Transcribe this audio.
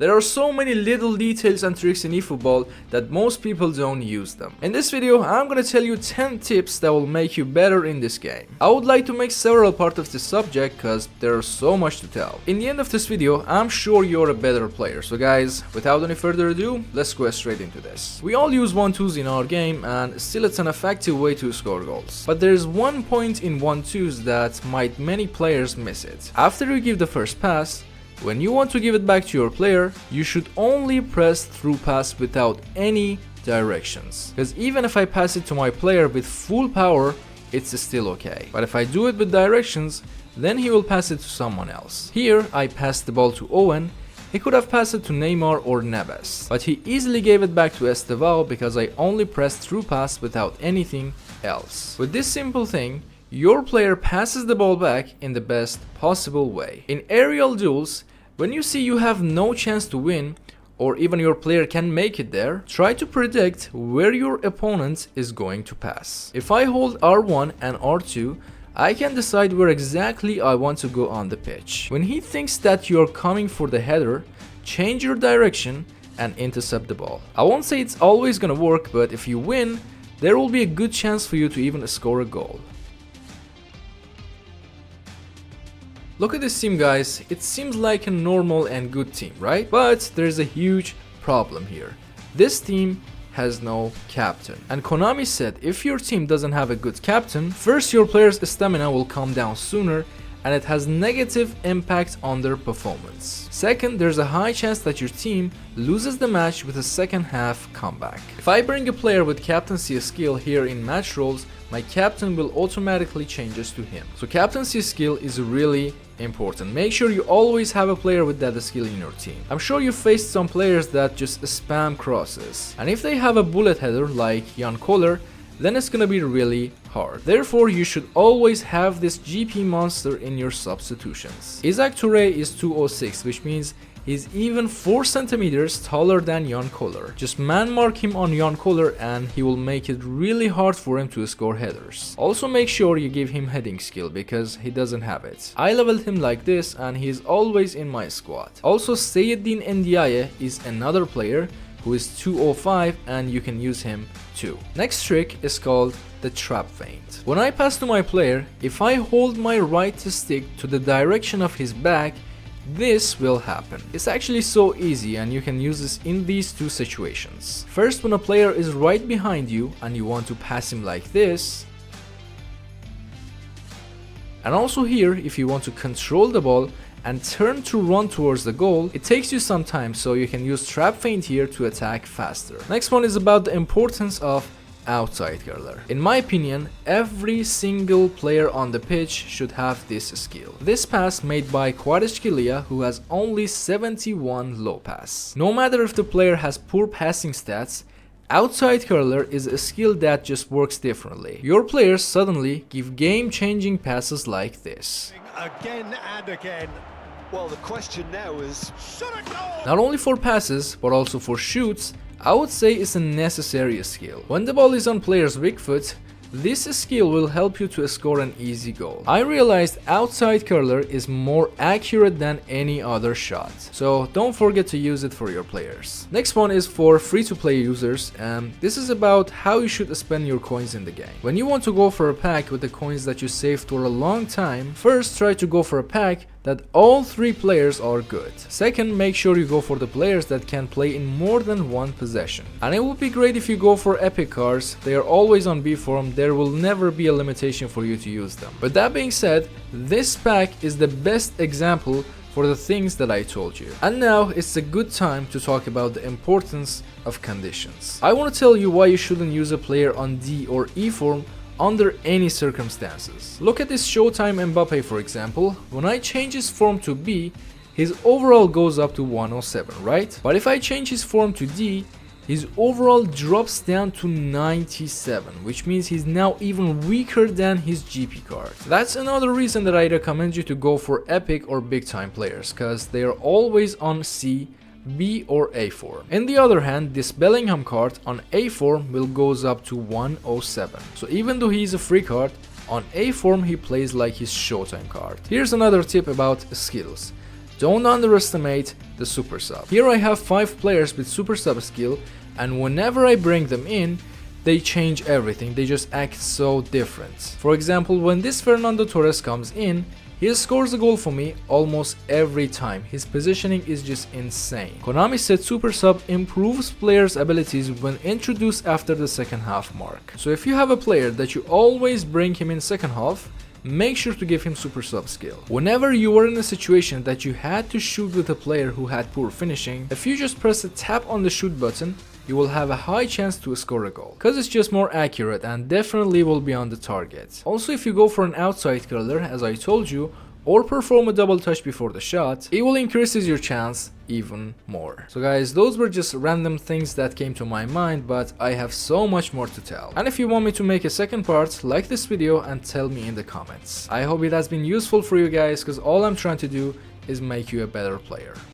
There are so many little details and tricks in eFootball that most people don't use them. In this video, I'm gonna tell you 10 tips that will make you better in this game. I would like to make several parts of this subject cause there's so much to tell. In the end of this video, I'm sure you're a better player. So guys, without any further ado, let's go straight into this. We all use 1-2s in our game and still it's an effective way to score goals. But there's one point in 1-2s that might many players miss it. After you give the first pass, when you want to give it back to your player, you should only press through pass without any directions. Because even if I pass it to my player with full power, it's still okay. But if I do it with directions, then he will pass it to someone else. Here, I passed the ball to Owen. He could have passed it to Neymar or Neves, but he easily gave it back to Estevao because I only pressed through pass without anything else. With this simple thing, your player passes the ball back in the best possible way. In aerial duels, when you see you have no chance to win, or even your player can make it there, try to predict where your opponent is going to pass. If I hold R1 and R2, I can decide where exactly I want to go on the pitch. When he thinks that you're coming for the header, change your direction and intercept the ball. I won't say it's always gonna work, but if you win, there will be a good chance for you to even score a goal. Look at this team, guys. It seems like a normal and good team, right? But there's a huge problem here. This team has no captain. And Konami said if your team doesn't have a good captain, first your player's stamina will come down sooner and it has negative impact on their performance. Second, there's a high chance that your team loses the match with a second half comeback. If I bring a player with captaincy skill here in match roles, my captain will automatically changes to him. So captaincy skill is really important. Make sure you always have a player with that skill in your team. I'm sure you faced some players that just spam crosses, and if they have a bullet header like Jan Koller, then it's gonna be really hard. Therefore, you should always have this GP monster in your substitutions. Isaac Touré is 206, which means he's even 4 centimeters taller than Jan Koller. Just man mark him on Jan Koller and he will make it really hard for him to score headers. Also make sure you give him heading skill because he doesn't have it. I leveled him like this and he's always in my squad. Also Seyedin Ndiaye is another player who is 205 and you can use him too. Next trick is called the trap feint. When I pass to my player, if I hold my right stick to the direction of his back, this will happen. It's actually so easy and you can use this in these two situations. First, when a player is right behind you and you want to pass him like this, and also here if you want to control the ball and turn to run towards the goal, it takes you some time, so you can use trap feint here to attack faster. Next one is about the importance of outside curler. In my opinion, every single player on the pitch should have this skill. This pass made by Kvaratskhelia, who has only 71 low pass. No matter if the player has poor passing stats, outside curler is a skill that just works differently. Your players suddenly give game-changing passes like this. Again and again. Well, the question now is, should it go? Not only for passes, but also for shoots, I would say it's a necessary skill. When the ball is on player's weak foot, this skill will help you to score an easy goal. I realized outside curler is more accurate than any other shot, so don't forget to use it for your players. Next one is for free-to-play users, and this is about how you should spend your coins in the game. When you want to go for a pack with the coins that you saved for a long time, first try to go for a pack that all 3 players are good. Second, make sure you go for the players that can play in more than one possession. And it would be great if you go for epic cards. They are always on B form, there will never be a limitation for you to use them. But that being said, this pack is the best example for the things that I told you. And now it's a good time to talk about the importance of conditions. I want to tell you why you shouldn't use a player on D or E form under any circumstances. Look at this Showtime Mbappe for example. When I change his form to B, his overall goes up to 107, right? But if I change his form to D, his overall drops down to 97, which means he's now even weaker than his GP card. That's another reason that I recommend you to go for epic or big time players, cause they are always on C, B or A form. On the other hand, this Bellingham card on A form will goes up to 107. So even though he's a free card, on A form he plays like his Showtime card. Here's another tip about skills. Don't underestimate the super sub. Here I have 5 players with super sub skill, and whenever I bring them in, they change everything. They just act so different. For example, when this Fernando Torres comes in, he scores a goal for me almost every time. His positioning is just insane. Konami said super sub improves players' abilities when introduced after the second half mark. So if you have a player that you always bring him in second half, make sure to give him super sub skill. Whenever you were in a situation that you had to shoot with a player who had poor finishing, if you just press a tap on the shoot button, you will have a high chance to score a goal, cause it's just more accurate and definitely will be on the target. Also, if you go for an outside curler, as I told you, or perform a double touch before the shot, it will increases your chance even more. So guys, those were just random things that came to my mind, but I have so much more to tell. And if you want me to make a second part, like this video and tell me in the comments. I hope it has been useful for you guys, cause all I'm trying to do is make you a better player.